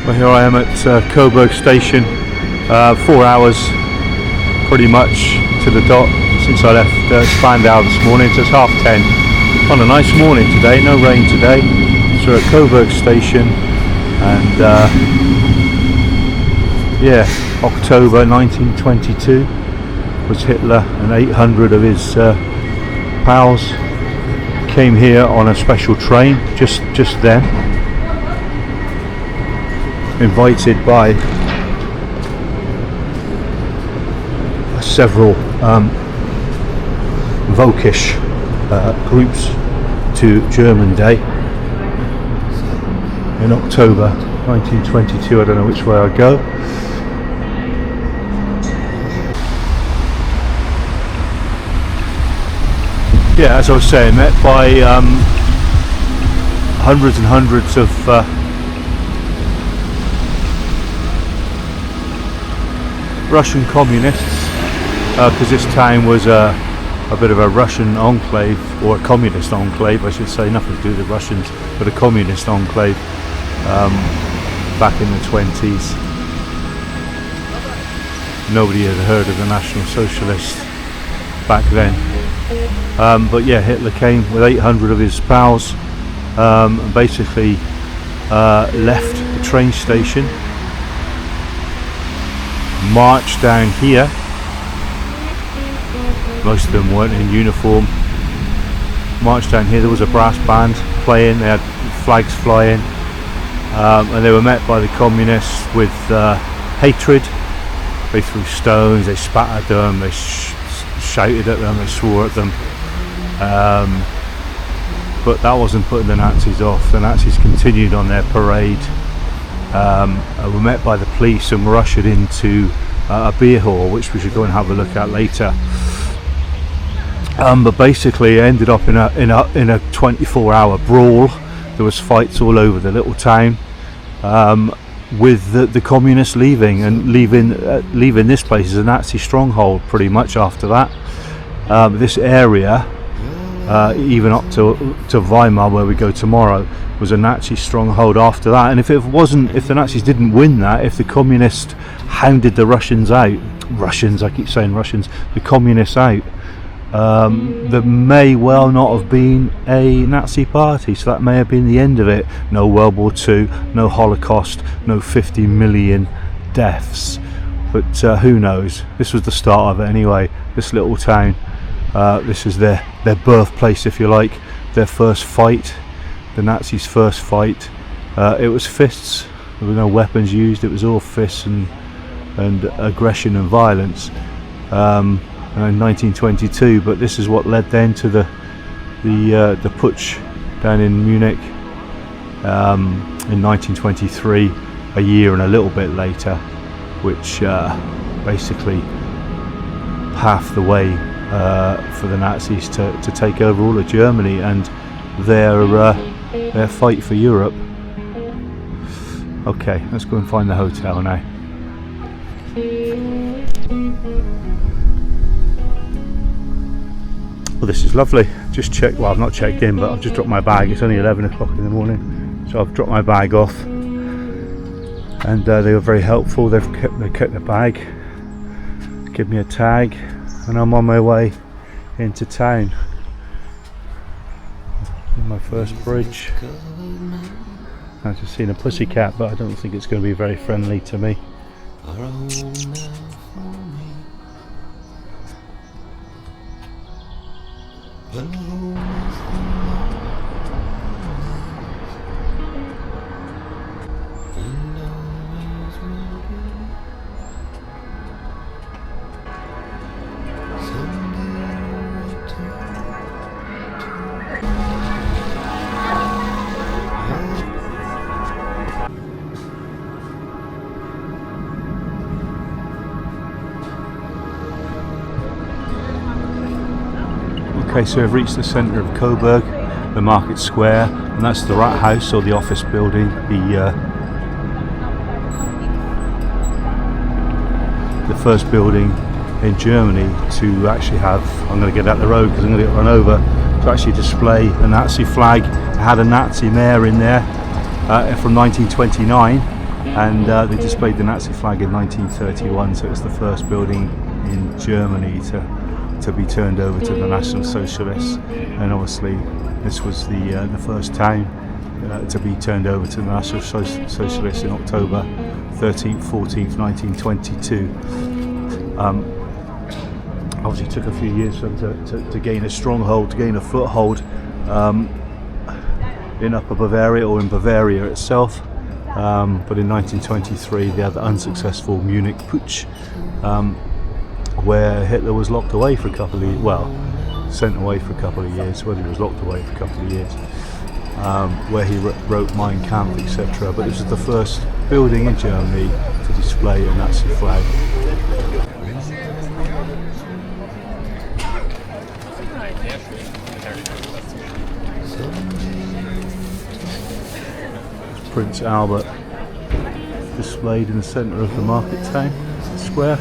Well, here I am at Coburg station, 4 hours pretty much to the dot since I left Spandau this morning, so it's 10:30 on a nice morning today, no rain today. So we're at Coburg station, and yeah, October 1922 was Hitler and 800 of his pals came here on a special train just then, invited by several Völkisch groups to German Day in October 1922. I don't know which way I go. Yeah, as I was saying, met by hundreds and hundreds of Russian communists, because this town was a bit of a Russian enclave, or a communist enclave I should say, nothing to do with the Russians, but a communist enclave back in the 20s. Nobody had heard of the National Socialists back then. But yeah, Hitler came with 800 of his pals, and basically left the train station, marched down here. Most of them weren't in uniform. Marched down here. There was a brass band playing, they had flags flying, and they were met by the communists with hatred. They threw stones, they spat at them, they shouted at them, they swore at them. But that wasn't putting the Nazis off. The Nazis continued on their parade, were met by the police and were ushered into a beer hall, which we should go and have a look at later. But basically it ended up in a 24-hour brawl. There was fights all over the little town, with the communists leaving this place as a Nazi stronghold pretty much after that. This area, even up to Weimar, where we go tomorrow, was a Nazi stronghold after that. And if the Nazis didn't win that, if the communists hounded the Russians out, the communists out, there may well not have been a Nazi party, so that may have been the end of it. No World War II, no Holocaust, no 50 million deaths, but who knows. This was the start of it anyway. This little town, this is their birthplace, if you like, their first fight, the Nazis' first fight. It was fists, there were no weapons used, it was all fists and aggression and violence. In 1922, but this is what led then to the putsch down in Munich in 1923, a year and a little bit later, which basically paved the way for the Nazis to take over all of Germany and their fight for Europe. Okay, let's go and find the hotel now. Well, this is lovely. Just checked, well, I've not checked in, but I've just dropped my bag. It's only 11 o'clock in the morning, so I've dropped my bag off, and they were very helpful. They kept the bag, give me a tag, and I'm on my way into town. My first bridge. I've just seen a pussycat, but I don't think it's going to be very friendly to me. Okay, so we've reached the centre of Coburg, the market square, and that's the Rat House, or the office building, the first building in Germany to actually have, I'm going to get out the road because I'm going to get run over, to actually display a Nazi flag. It had a Nazi mayor in there from 1929, and they displayed the Nazi flag in 1931, so it's the first building in Germany to be turned over to the National Socialists, and obviously this was the first town to be turned over to the National Socialists in October 13th, 14th, 1922. Obviously it took a few years for them to gain a stronghold, to gain a foothold in Upper Bavaria or in Bavaria itself. But in 1923 they had the unsuccessful Munich Putsch, where Hitler was locked away for a couple of years, well, sent away for a couple of years, whether he was locked away for a couple of years, where he wrote Mein Kampf, etc. But this was the first building in Germany to display a Nazi flag. Prince Albert displayed in the centre of the market town square.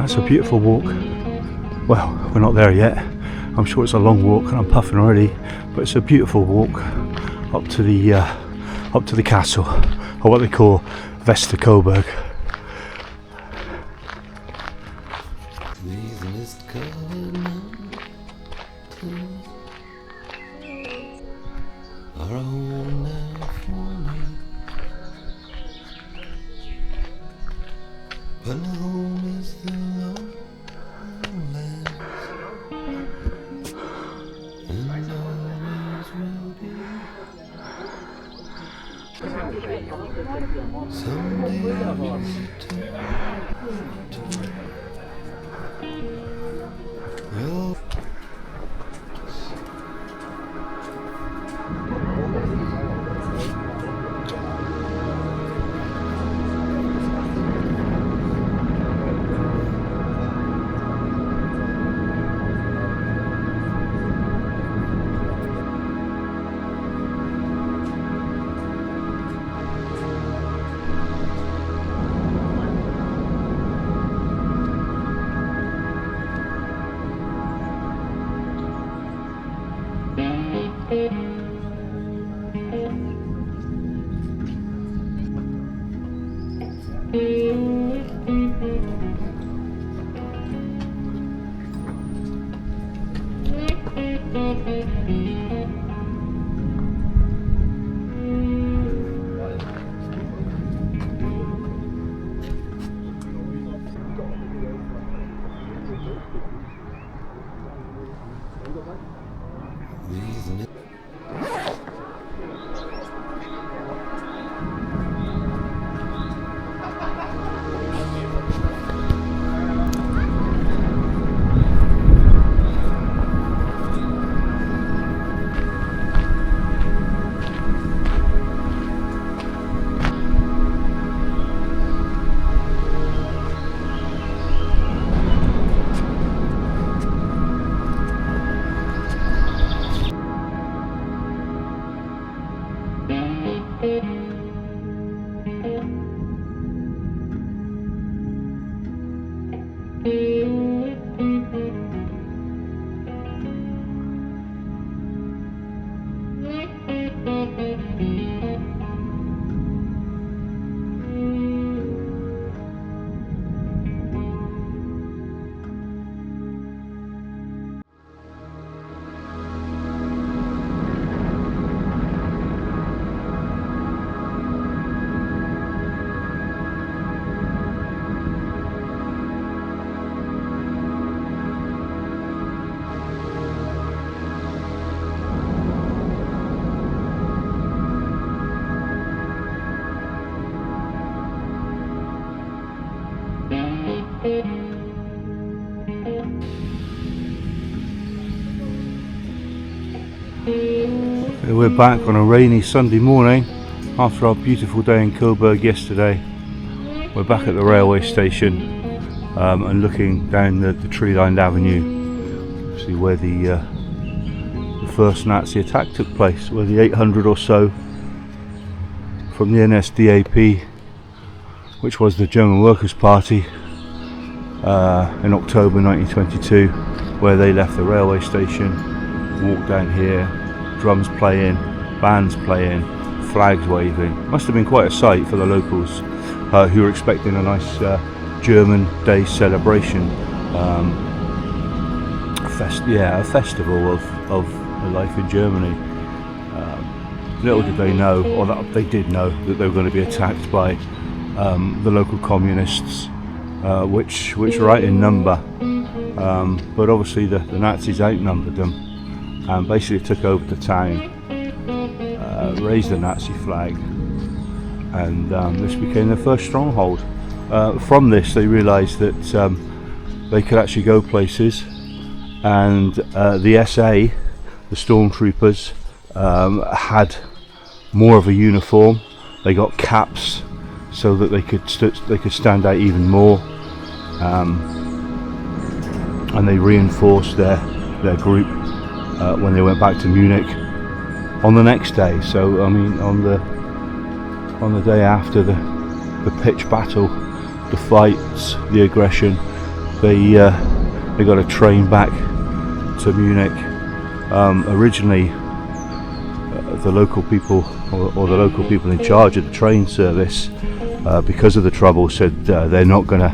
It's a beautiful walk. Well, we're not there yet. I'm sure it's a long walk and I'm puffing already, but it's a beautiful walk up to the castle, or what they call Coburg. We're back on a rainy Sunday morning after our beautiful day in Coburg yesterday. We're back at the railway station and looking down the tree-lined avenue, see where the first Nazi attack took place, where the 800 or so from the NSDAP, which was the German Workers' Party, in October 1922, where they left the railway station, walked down here, drums playing, bands playing, flags waving. Must have been quite a sight for the locals who were expecting a nice German Day celebration, a festival of life in Germany. Little did they know, or that they did know, that they were going to be attacked by the local communists, which were out in number, but obviously the Nazis outnumbered them and basically took over the town, raised the Nazi flag, and this became their first stronghold. From this they realised that they could actually go places, and the SA, the stormtroopers, had more of a uniform. They got caps so that they could stand out even more, and they reinforced their group when they went back to Munich on the next day. So I mean, on the day after the pitched battle, the fights, the aggression, they got a train back to Munich. Originally, the local people or the local people in charge of the train service, because of the trouble, said they're not going to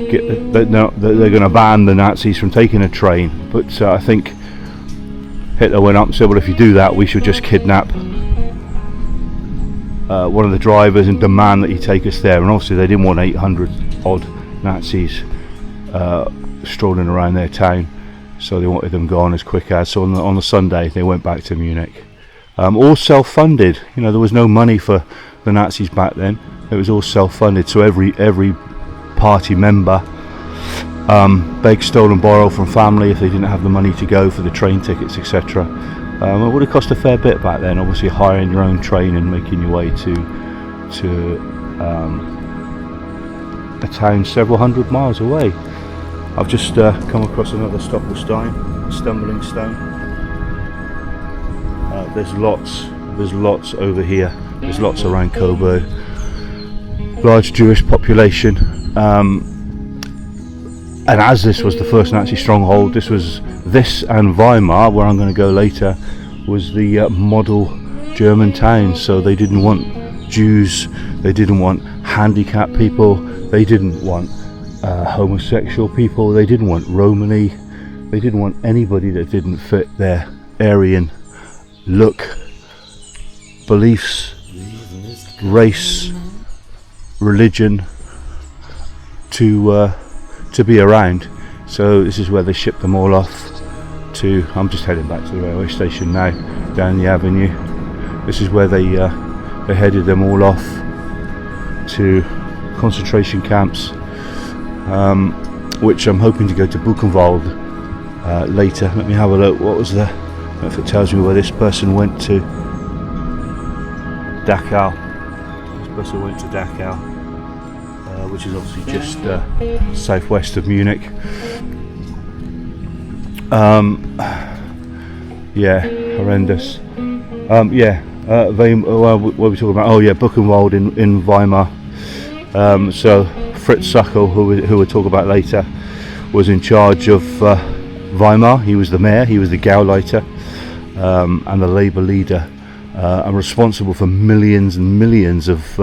they're going to ban the Nazis from taking a train. But I think Hitler went up and said, well, if you do that, we should just kidnap one of the drivers and demand that he take us there. And obviously they didn't want 800 odd Nazis strolling around their town, so they wanted them gone as quick as. So on the Sunday they went back to Munich, all self-funded. You know, there was no money for the Nazis back then. It was all self-funded, so every party member begged, stole and borrowed from family if they didn't have the money to go for the train tickets, etc. It would have cost a fair bit back then, obviously, hiring your own train and making your way to a town several hundred miles away. I've just come across another stumbling stone. There's lots over here. There's lots around Coburg. Large Jewish population, and as this was the first Nazi stronghold, this and Weimar, where I'm going to go later, was the model German town. So they didn't want Jews, they didn't want handicapped people, they didn't want homosexual people, they didn't want Romani, they didn't want anybody that didn't fit their Aryan look, beliefs, race, religion to be around. So this is where they shipped them all off to. I'm just heading back to the railway station now, down the avenue. This is where they headed them all off to concentration camps, which I'm hoping to go to Buchenwald later. Let me have a look. What was the? I don't know if it tells me where this person went to. Dachau. This person went to Dachau, which is obviously just southwest of Munich. Yeah, horrendous. What are we talking about? Oh yeah, Buchenwald in Weimar. So Fritz Sackel, who we'll talk about later, was in charge of Weimar. He was the mayor, he was the Gauleiter, and the Labour leader, and responsible for millions and millions of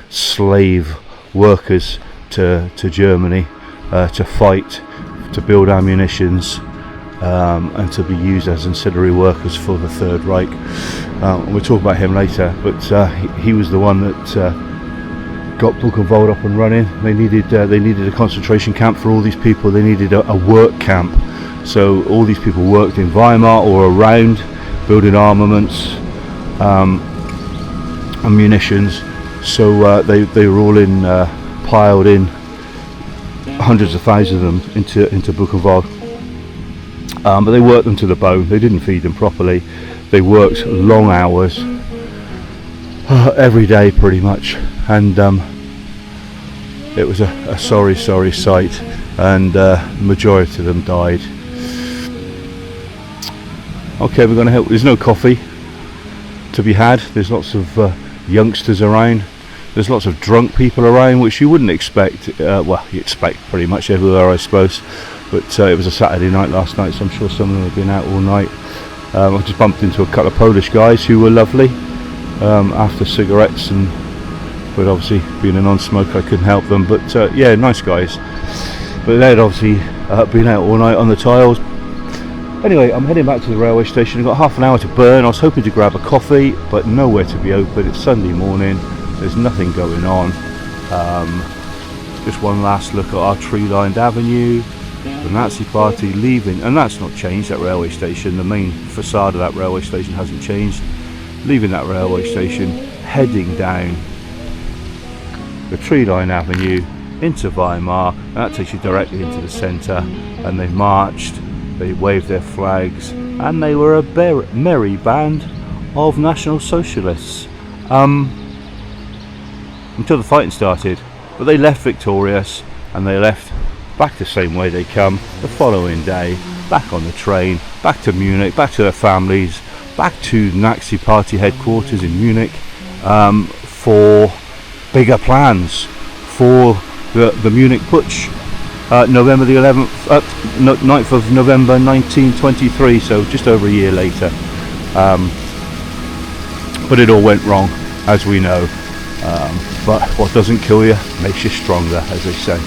slave workers to Germany, to fight, to build ammunitions, and to be used as ancillary workers for the Third Reich. We'll talk about him later, but he was the one that got Buchenwald up and running. They needed a concentration camp for all these people. They needed a work camp, so all these people worked in Weimar or around, building armaments and munitions. So they were all piled in hundreds of thousands of them into Buchenwald. But they worked them to the bone. They didn't feed them properly. They worked long hours every day pretty much, and it was a sorry sight, and the majority of them died. Okay, we're going to help. There's no coffee to be had. There's lots of youngsters around. There's lots of drunk people around, which you wouldn't expect. Well, you expect pretty much everywhere, I suppose. But it was a Saturday night last night, so I'm sure some of them have been out all night. I just bumped into a couple of Polish guys who were lovely after cigarettes, but obviously being a non-smoker I couldn't help them. But yeah, nice guys. But they'd obviously been out all night on the tiles. Anyway, I'm heading back to the railway station. I've got half an hour to burn. I was hoping to grab a coffee, but nowhere to be open. It's Sunday morning. There's nothing going on. Just one last look at our tree-lined avenue. The Nazi Party leaving, and that's not changed, that railway station. The main facade of that railway station hasn't changed. Leaving that railway station, heading down the tree-lined avenue into Weimar, and that takes you directly into the centre. And they marched, they waved their flags, and they were a merry band of National Socialists until the fighting started. But they left victorious, and they left back the same way they come the following day, back on the train, back to Munich, back to their families, back to Nazi Party headquarters in Munich for bigger plans for the Munich Putsch, November the 11th, 9th of November 1923, so just over a year later. But it all went wrong, as we know. But what doesn't kill you makes you stronger, as they say.